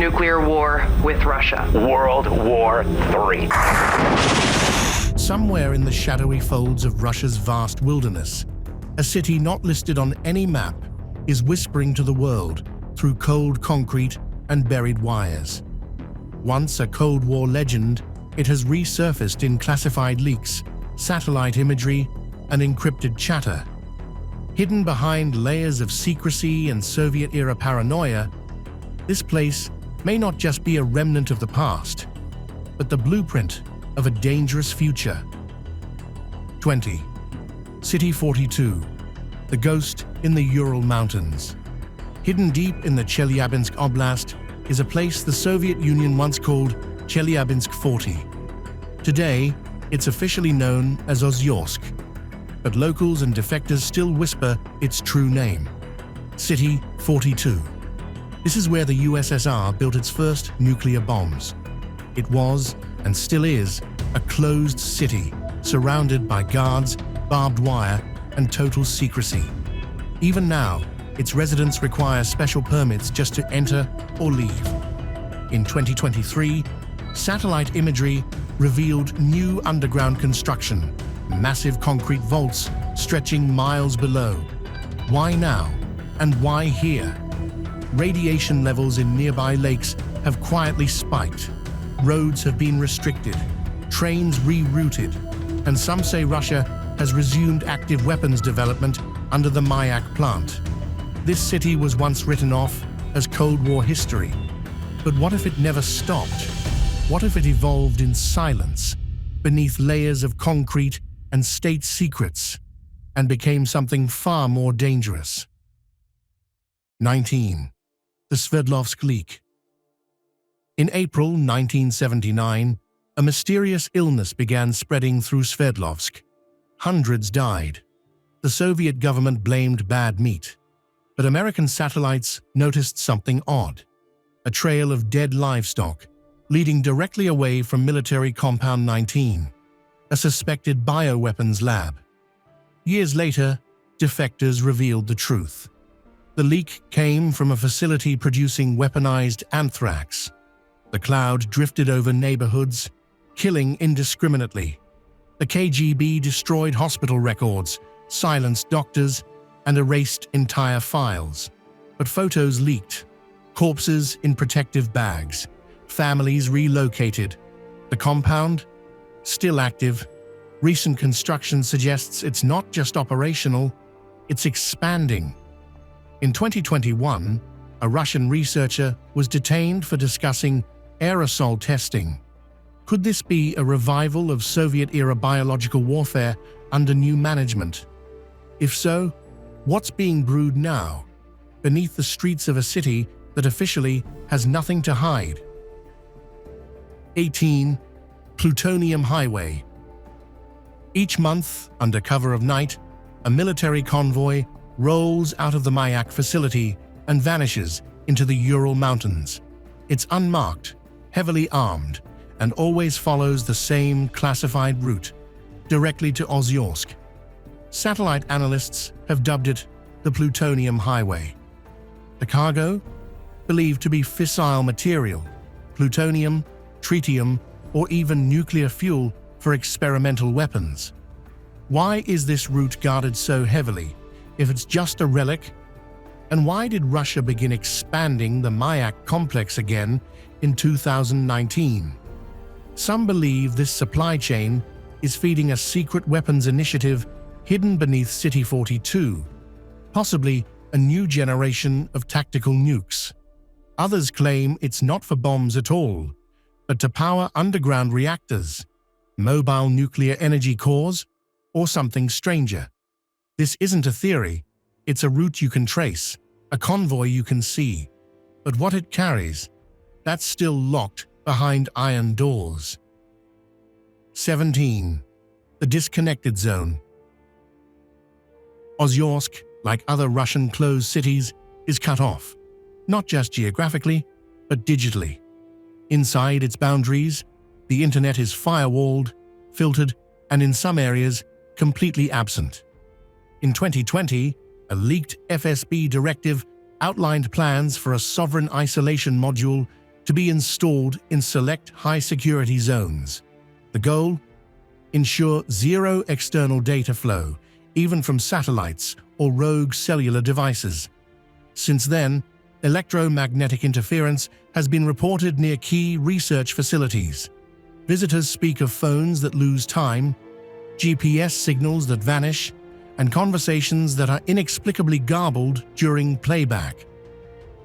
nuclear war with Russia. World War III. Somewhere in the shadowy folds of Russia's vast wilderness, a city not listed on any map is whispering to the world through cold concrete and buried wires. Once a Cold War legend, it has resurfaced in classified leaks, satellite imagery, and encrypted chatter. Hidden behind layers of secrecy and Soviet-era paranoia, this place may not just be a remnant of the past, but the blueprint of a dangerous future. 20. City 42, the ghost in the Ural Mountains. Hidden deep in the Chelyabinsk Oblast is a place the Soviet Union once called Chelyabinsk 40. Today, it's officially known as Ozyorsk, but locals and defectors still whisper its true name, City 42. This is where the USSR built its first nuclear bombs. It was, and still is, a closed city surrounded by guards, barbed wire, and total secrecy. Even now, its residents require special permits just to enter or leave. In 2023, satellite imagery revealed new underground construction, massive concrete vaults stretching miles below. Why now? And why here? Radiation levels in nearby lakes have quietly spiked. Roads have been restricted, trains rerouted, and some say Russia has resumed active weapons development under the Mayak plant. This city was once written off as Cold War history. But what if it never stopped? What if it evolved in silence, beneath layers of concrete and state secrets, and became something far more dangerous? 19. The Sverdlovsk leak. In April 1979, a mysterious illness began spreading through Sverdlovsk. Hundreds died. The Soviet government blamed bad meat. But American satellites noticed something odd. A trail of dead livestock, leading directly away from military Compound 19, a suspected bioweapons lab. Years later, defectors revealed the truth. The leak came from a facility producing weaponized anthrax. The cloud drifted over neighborhoods, killing indiscriminately. The KGB destroyed hospital records, silenced doctors, and erased entire files. But photos leaked, corpses in protective bags, families relocated. The compound? Still active. Recent construction suggests it's not just operational, it's expanding. In 2021, a Russian researcher was detained for discussing aerosol testing. Could this be a revival of Soviet-era biological warfare under new management? If so, what's being brewed now, beneath the streets of a city that officially has nothing to hide? 18. Plutonium Highway. Each month, under cover of night, a military convoy rolls out of the Mayak facility and vanishes into the Ural Mountains. It's unmarked, heavily armed, and always follows the same classified route, directly to Ozyorsk. Satellite analysts have dubbed it the Plutonium Highway. The cargo? Believed to be fissile material, plutonium, tritium, or even nuclear fuel for experimental weapons. Why is this route guarded so heavily, if it's just a relic? And why did Russia begin expanding the Mayak complex again in 2019? Some believe this supply chain is feeding a secret weapons initiative hidden beneath City 42, possibly a new generation of tactical nukes. Others claim it's not for bombs at all, but to power underground reactors, mobile nuclear energy cores, or something stranger. This isn't a theory, it's a route you can trace, a convoy you can see. But what it carries, that's still locked behind iron doors. 17. The Disconnected Zone. Ozyorsk, like other Russian closed cities, is cut off, not just geographically, but digitally. Inside its boundaries, the internet is firewalled, filtered, and in some areas, completely absent. In 2020, a leaked FSB directive outlined plans for a sovereign isolation module to be installed in select high-security zones. The goal? Ensure zero external data flow, even from satellites or rogue cellular devices. Since then, electromagnetic interference has been reported near key research facilities. Visitors speak of phones that lose time, GPS signals that vanish, and conversations that are inexplicably garbled during playback.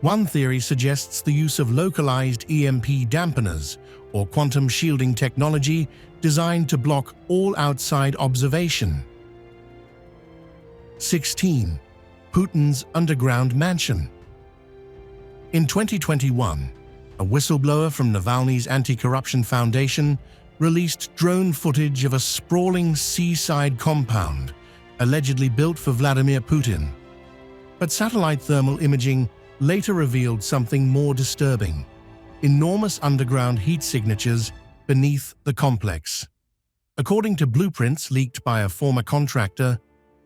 One theory suggests the use of localized EMP dampeners or quantum shielding technology designed to block all outside observation. 16. Putin's underground mansion. In 2021, a whistleblower from Navalny's Anti-Corruption Foundation released drone footage of a sprawling seaside compound allegedly built for Vladimir Putin. But satellite thermal imaging later revealed something more disturbing: enormous underground heat signatures beneath the complex. According to blueprints leaked by a former contractor,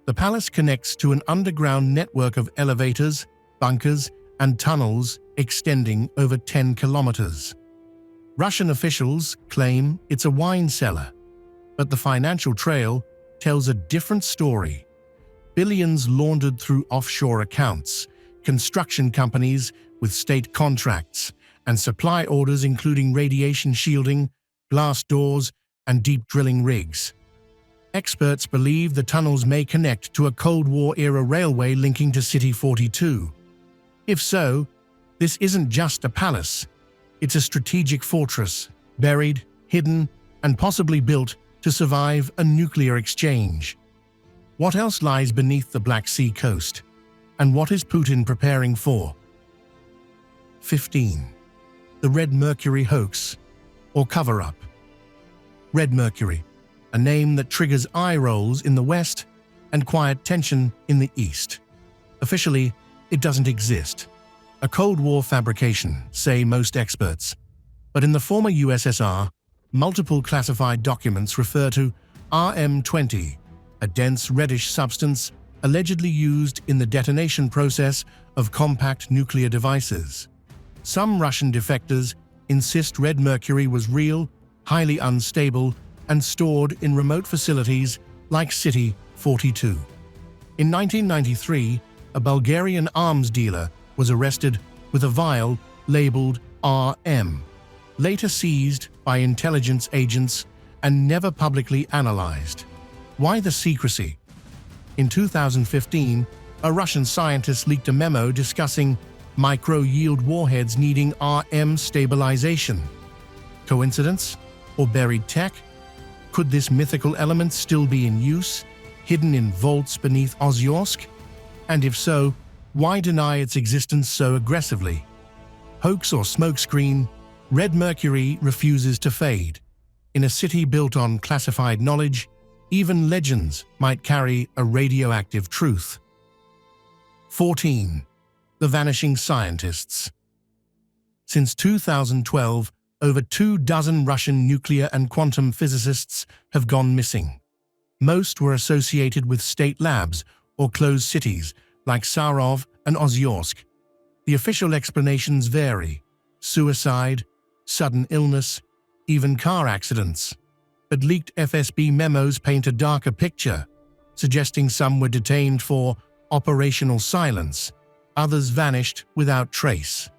the palace connects to an underground network of elevators, bunkers, and tunnels extending over 10 kilometers. Russian officials claim it's a wine cellar, but the financial trail tells a different story. Billions laundered through offshore accounts, construction companies with state contracts, and supply orders including radiation shielding, glass doors, and deep drilling rigs. Experts believe the tunnels may connect to a Cold War-era railway linking to City 42. If so, this isn't just a palace. It's a strategic fortress, buried, hidden, and possibly built to survive a nuclear exchange. What else lies beneath the Black Sea coast? And what is Putin preparing for? 15. The Red Mercury hoax, or cover-up. Red Mercury, a name that triggers eye rolls in the West and quiet tension in the East. Officially, it doesn't exist. A Cold War fabrication, say most experts. But in the former USSR, multiple classified documents refer to RM-20, a dense reddish substance allegedly used in the detonation process of compact nuclear devices. Some Russian defectors insist red mercury was real, highly unstable, and stored in remote facilities like City 42. In 1993, a Bulgarian arms dealer was arrested with a vial labeled RM, later seized by intelligence agents and never publicly analyzed. Why the secrecy? In 2015, a Russian scientist leaked a memo discussing micro-yield warheads needing RM stabilization. Coincidence? Or buried tech? Could this mythical element still be in use, hidden in vaults beneath Ozyorsk? And if so, why deny its existence so aggressively? Hoax or smokescreen, red mercury refuses to fade. In a city built on classified knowledge, even legends might carry a radioactive truth. 14. The vanishing scientists. Since 2012, over 24 Russian nuclear and quantum physicists have gone missing. Most were associated with state labs or closed cities like Sarov and Ozyorsk. The official explanations vary: suicide, sudden illness, even car accidents. But leaked FSB memos paint a darker picture, suggesting some were detained for operational silence, others vanished without trace.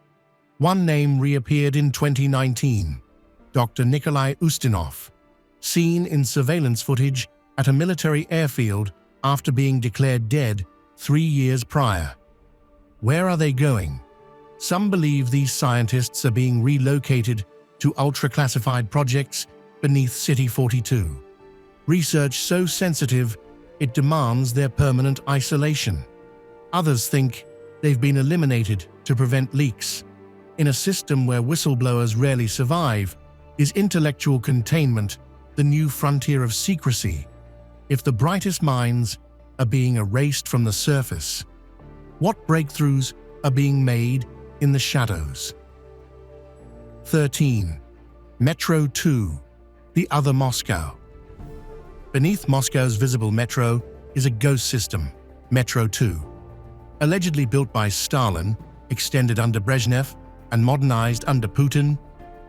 One name reappeared in 2019, Dr. Nikolai Ustinov, seen in surveillance footage at a military airfield after being declared dead 3 years prior. Where are they going? Some believe these scientists are being relocated to ultra-classified projects beneath City 42. Research so sensitive, it demands their permanent isolation. Others think they've been eliminated to prevent leaks. In a system where whistleblowers rarely survive, is intellectual containment the new frontier of secrecy? If the brightest minds are being erased from the surface, what breakthroughs are being made in the shadows? 13. Metro 2, the other Moscow. Beneath Moscow's visible metro is a ghost system, Metro 2. Allegedly built by Stalin, extended under Brezhnev, and modernized under Putin,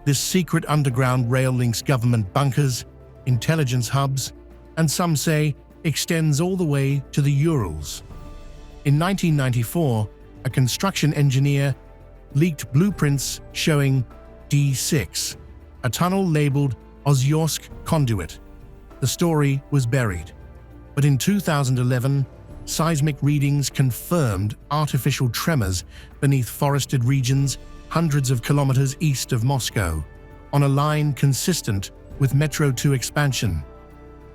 this secret underground rail links government bunkers, intelligence hubs, and some say extends all the way to the Urals. In 1994, a construction engineer leaked blueprints showing D6, a tunnel labeled Ozyorsk Conduit. The story was buried. But in 2011, seismic readings confirmed artificial tremors beneath forested regions hundreds of kilometers east of Moscow, on a line consistent with Metro 2 expansion.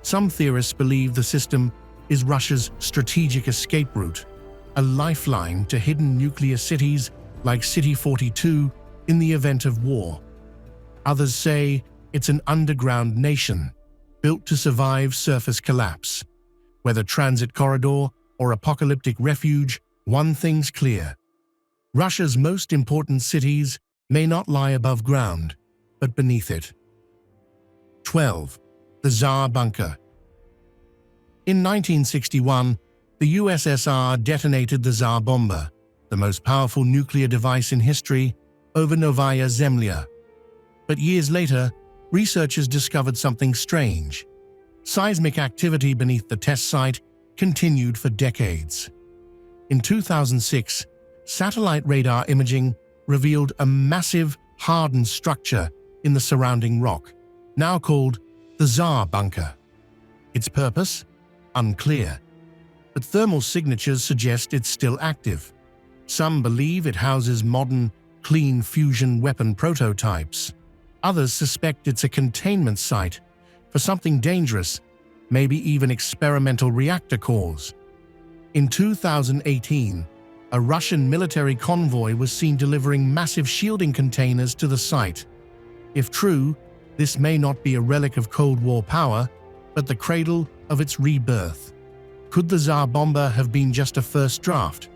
Some theorists believe the system is Russia's strategic escape route, a lifeline to hidden nuclear cities like City 42 in the event of war. Others say it's an underground nation, built to survive surface collapse. Whether transit corridor or apocalyptic refuge, one thing's clear. Russia's most important cities may not lie above ground, but beneath it. 12. The Tsar Bunker. In 1961, the USSR detonated the Tsar bomber, the most powerful nuclear device in history, over Novaya Zemlya. But years later, researchers discovered something strange. Seismic activity beneath the test site continued for decades. In 2006, satellite radar imaging revealed a massive, hardened structure in the surrounding rock, now called the Tsar Bunker. Its purpose? Unclear. But thermal signatures suggest it's still active. Some believe it houses modern, clean fusion weapon prototypes. Others suspect it's a containment site for something dangerous, maybe even experimental reactor cores. In 2018, a Russian military convoy was seen delivering massive shielding containers to the site. If true, this may not be a relic of Cold War power, but the cradle of its rebirth. Could the Tsar bomber have been just a first draft?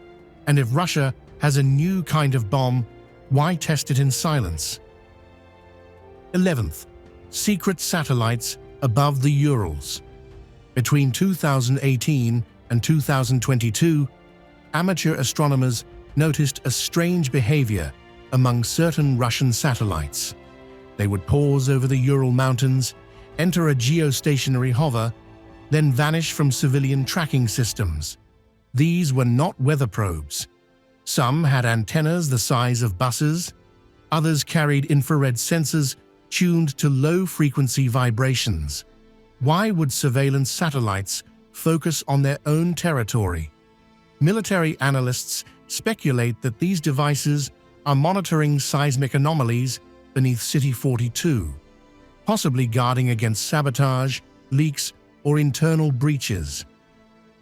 And if Russia has a new kind of bomb, why test it in silence? 11th. Secret satellites above the Urals. Between 2018 and 2022, amateur astronomers noticed a strange behavior among certain Russian satellites. They would pause over the Ural Mountains, enter a geostationary hover, then vanish from civilian tracking systems. These were not weather probes. Some had antennas the size of buses, others carried infrared sensors tuned to low-frequency vibrations. Why would surveillance satellites focus on their own territory? Military analysts speculate that these devices are monitoring seismic anomalies beneath City 42, possibly guarding against sabotage, leaks, or internal breaches.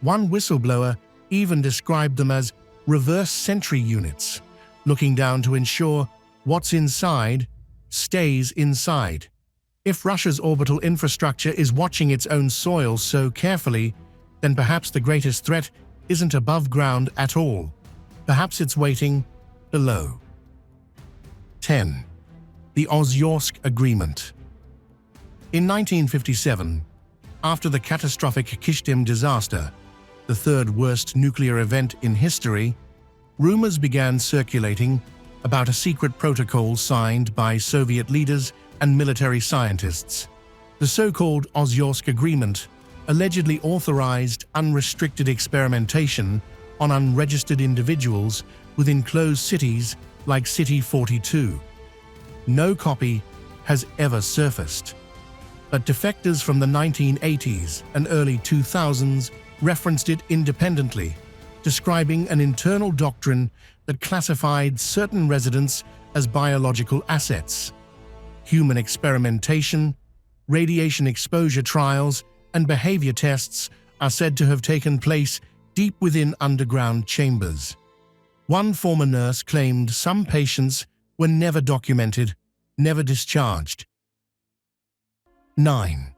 One whistleblower even described them as reverse sentry units, looking down to ensure what's inside stays inside. If Russia's orbital infrastructure is watching its own soil so carefully, then perhaps the greatest threat isn't above ground at all. Perhaps it's waiting below. 10. The Ozyorsk Agreement. In 1957, after the catastrophic Kyshtym disaster, the third worst nuclear event in history, rumors began circulating about a secret protocol signed by Soviet leaders and military scientists. The so-called Ozyorsk Agreement allegedly authorized unrestricted experimentation on unregistered individuals within closed cities like City 42. No copy has ever surfaced, but defectors from the 1980s and early 2000s referenced it independently, describing an internal doctrine that classified certain residents as biological assets. Human experimentation, radiation exposure trials, and behavior tests are said to have taken place deep within underground chambers. One former nurse claimed some patients were never documented, never discharged. 9.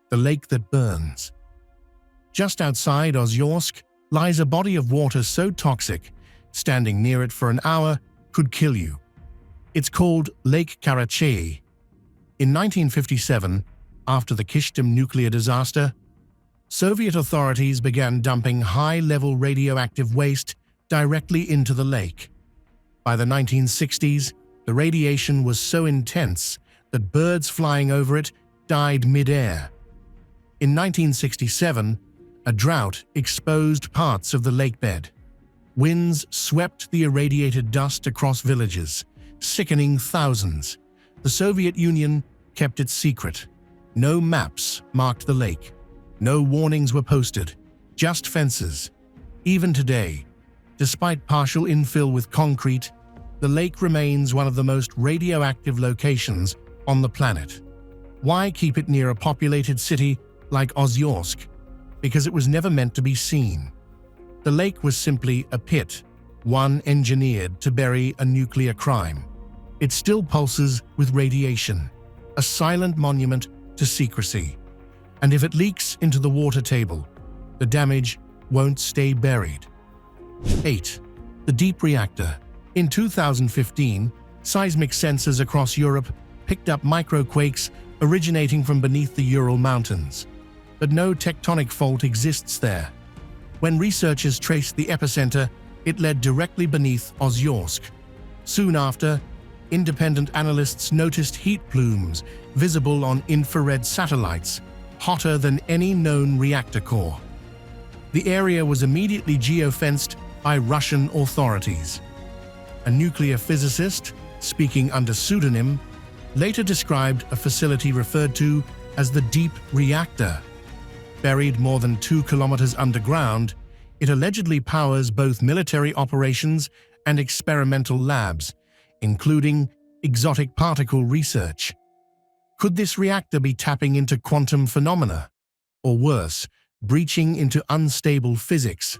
The Lake That Burns. Just outside Ozyorsk lies a body of water so toxic, standing near it for an hour could kill you. It's called Lake Karachay. In 1957, after the Kyshtym nuclear disaster, Soviet authorities began dumping high-level radioactive waste directly into the lake. By the 1960s, The radiation was so intense that birds flying over it died mid-air. In 1967, a drought exposed parts of the lakebed. Winds swept the irradiated dust across villages, sickening thousands. The Soviet Union kept it secret. No maps marked the lake. No warnings were posted, just fences. Even today, despite partial infill with concrete, the lake remains one of the most radioactive locations on the planet. Why keep it near a populated city like Ozyorsk? Because it was never meant to be seen. The lake was simply a pit, one engineered to bury a nuclear crime. It still pulses with radiation, a silent monument to secrecy. And if it leaks into the water table, the damage won't stay buried. 8. The deep reactor. In 2015, seismic sensors across Europe picked up microquakes originating from beneath the Ural Mountains. But no tectonic fault exists there. When researchers traced the epicenter, it led directly beneath Ozyorsk. Soon after, independent analysts noticed heat plumes visible on infrared satellites, hotter than any known reactor core. The area was immediately geofenced by Russian authorities. A nuclear physicist, speaking under pseudonym, later described a facility referred to as the deep reactor. Buried more than 2 kilometers underground, it allegedly powers both military operations and experimental labs, including exotic particle research. Could this reactor be tapping into quantum phenomena? Or worse, breaching into unstable physics?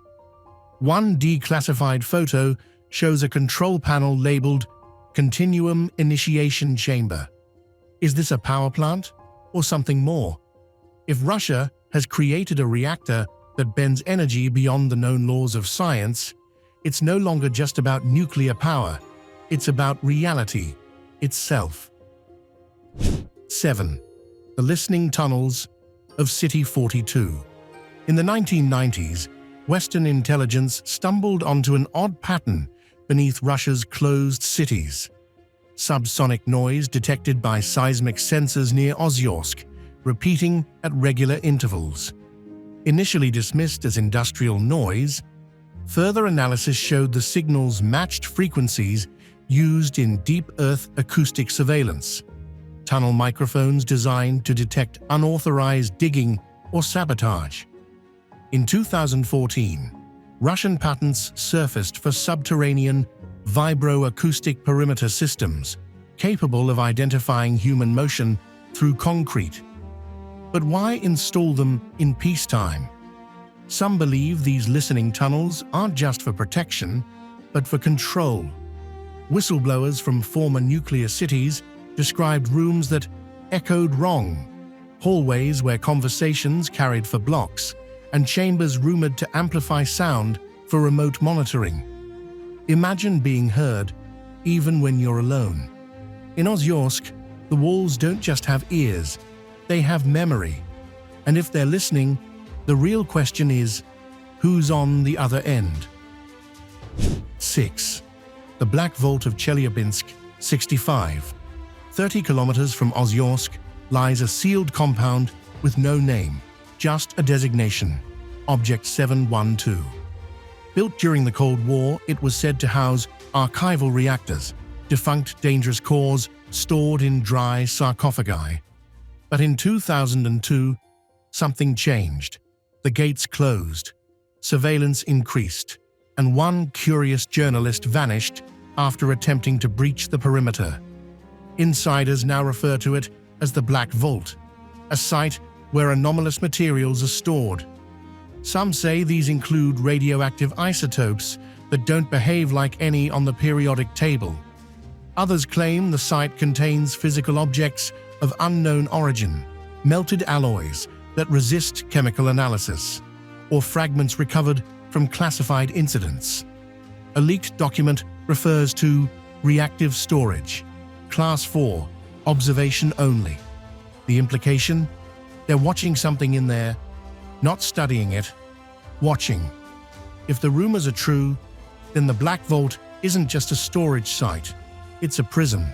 One declassified photo shows a control panel labeled Continuum Initiation Chamber. Is this a power plant or something more? If Russia has created a reactor that bends energy beyond the known laws of science, it's no longer just about nuclear power, it's about reality itself. 7. The listening tunnels of City 42. In the 1990s, Western intelligence stumbled onto an odd pattern beneath Russia's closed cities. Subsonic noise detected by seismic sensors near Ozyorsk, repeating at regular intervals. Initially dismissed as industrial noise, further analysis showed the signals matched frequencies used in deep earth acoustic surveillance. Tunnel microphones designed to detect unauthorized digging or sabotage. In 2014, Russian patents surfaced for subterranean vibroacoustic perimeter systems, capable of identifying human motion through concrete. But why install them in peacetime? Some believe these listening tunnels aren't just for protection, but for control. Whistleblowers from former nuclear cities described rooms that echoed wrong, hallways where conversations carried for blocks, and chambers rumored to amplify sound for remote monitoring. Imagine being heard, even when you're alone. In Ozyorsk, the walls don't just have ears, they have memory. And if they're listening, the real question is, who's on the other end? 6. The Black Vault of Chelyabinsk, 65. 30 kilometers from Ozyorsk lies a sealed compound with no name, just a designation, Object 712. Built during the Cold War, it was said to house archival reactors, defunct dangerous cores stored in dry sarcophagi. But in 2002, something changed. The gates closed, surveillance increased, and one curious journalist vanished after attempting to breach the perimeter. Insiders now refer to it as the Black Vault, a site where anomalous materials are stored. Some say these include radioactive isotopes that don't behave like any on the periodic table. Others claim the site contains physical objects of unknown origin, melted alloys that resist chemical analysis, or fragments recovered from classified incidents. A leaked document refers to reactive storage, Class 4, observation only. The implication? They're watching something in there, not studying it, watching. If the rumors are true, then the Black Vault isn't just a storage site. It's a prison.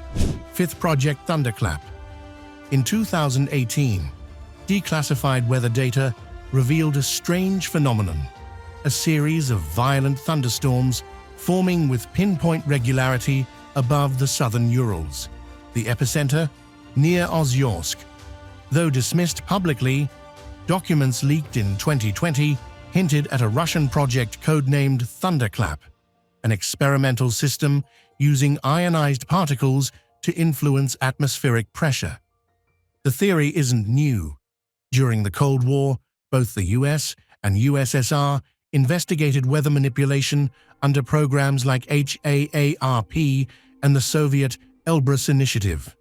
Fifth Project Thunderclap. In 2018, declassified weather data revealed a strange phenomenon, a series of violent thunderstorms forming with pinpoint regularity above the southern Urals. The epicenter? Near Ozyorsk. Though dismissed publicly, documents leaked in 2020 hinted at a Russian project codenamed Thunderclap, an experimental system using ionized particles to influence atmospheric pressure. The theory isn't new. During the Cold War, both the US and USSR investigated weather manipulation under programs like HAARP and the Soviet Elbrus Initiative.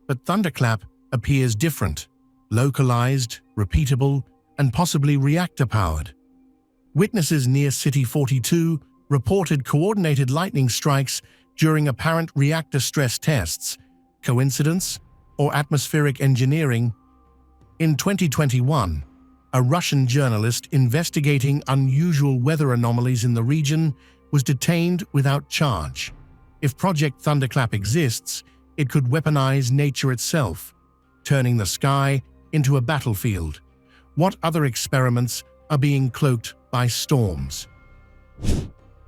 But Thunderclap appears different, localized, repeatable, and possibly reactor-powered. Witnesses near City 42 reported coordinated lightning strikes during apparent reactor stress tests. Coincidence or atmospheric engineering? In 2021, a Russian journalist investigating unusual weather anomalies in the region was detained without charge. If Project Thunderclap exists, it could weaponize nature itself, turning the sky into a battlefield. What other experiments are being cloaked by storms?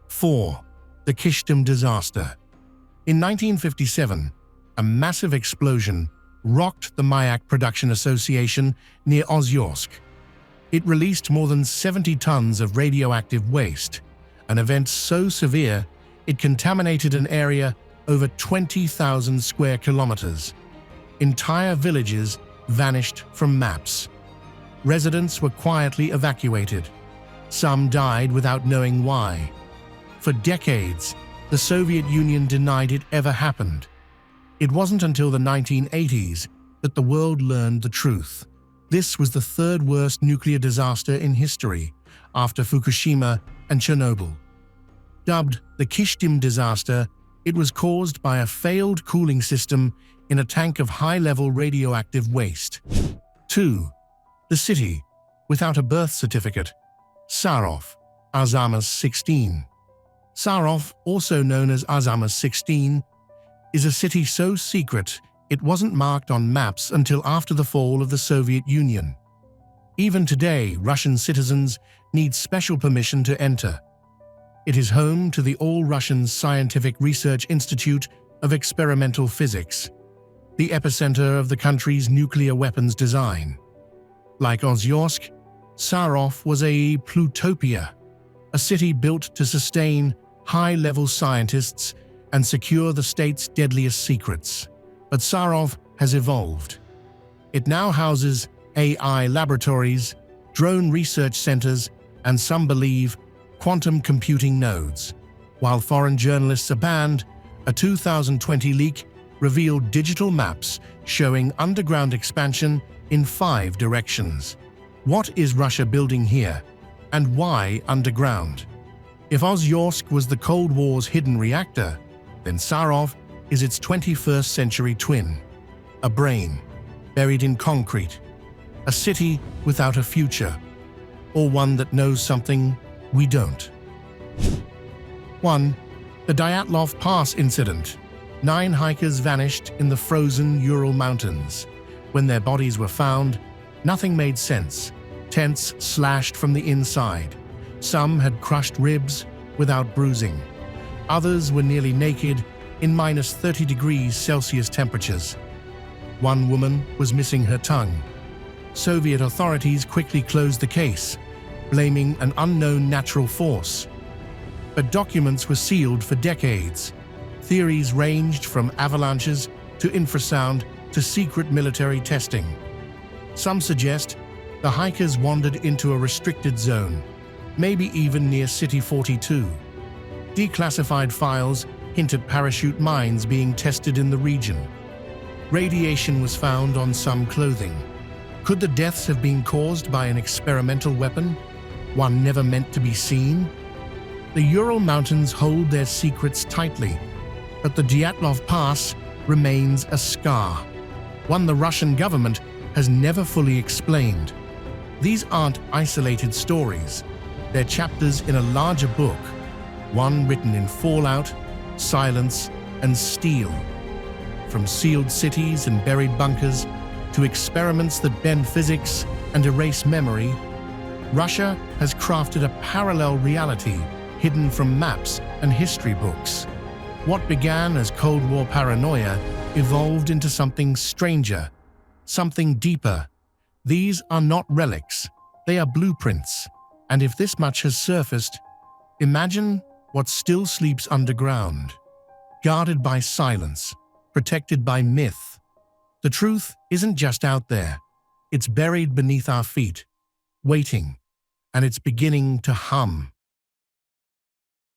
4. The Kishtim disaster. In 1957, a massive explosion rocked the Mayak Production Association near Ozyorsk. It released more than 70 tons of radioactive waste, an event so severe it contaminated an area over 20,000 square kilometers. Entire villages vanished from maps. Residents were quietly evacuated. Some died without knowing why. For decades, the Soviet Union denied it ever happened. It wasn't until the 1980s that the world learned the truth. This was the third worst nuclear disaster in history, after Fukushima and Chernobyl. Dubbed the Kishtim disaster, it was caused by a failed cooling system in a tank of high-level radioactive waste. 2. The city without a birth certificate. Sarov, Azamas 16. Sarov, also known as Azamas 16, is a city so secret it wasn't marked on maps until after the fall of the Soviet Union. Even today, Russian citizens need special permission to enter. It is home to the All-Russian Scientific Research Institute of Experimental Physics, the epicenter of the country's nuclear weapons design. Like Ozyorsk, Sarov was a plutopia, a city built to sustain high-level scientists and secure the state's deadliest secrets. But Sarov has evolved. It now houses AI laboratories, drone research centers, and some believe quantum computing nodes. While foreign journalists are banned, a 2020 leak revealed digital maps showing underground expansion in 5 directions. What is Russia building here, and why underground? If Ozyorsk was the Cold War's hidden reactor, then Sarov is its 21st century twin, a brain buried in concrete, a city without a future, or one that knows something we don't. 1. The Dyatlov Pass incident. 9 hikers vanished in the frozen Ural Mountains. When their bodies were found, nothing made sense. Tents slashed from the inside. Some had crushed ribs without bruising. Others were nearly naked in minus 30 degrees Celsius temperatures. One woman was missing her tongue. Soviet authorities quickly closed the case, blaming an unknown natural force. But documents were sealed for decades. Theories ranged from avalanches to infrasound to secret military testing. Some suggest the hikers wandered into a restricted zone, maybe even near City 42. Declassified files hinted parachute mines being tested in the region. Radiation was found on some clothing. Could the deaths have been caused by an experimental weapon, one never meant to be seen? The Ural Mountains hold their secrets tightly, but the Dyatlov Pass remains a scar, one the Russian government has never fully explained. These aren't isolated stories. They're chapters in a larger book, one written in fallout, silence, and steel. From sealed cities and buried bunkers to experiments that bend physics and erase memory, Russia has crafted a parallel reality hidden from maps and history books. What began as Cold War paranoia evolved into something stranger, something deeper. These are not relics, they are blueprints. And if this much has surfaced, imagine what still sleeps underground, guarded by silence, protected by myth. The truth isn't just out there, it's buried beneath our feet, waiting, and it's beginning to hum.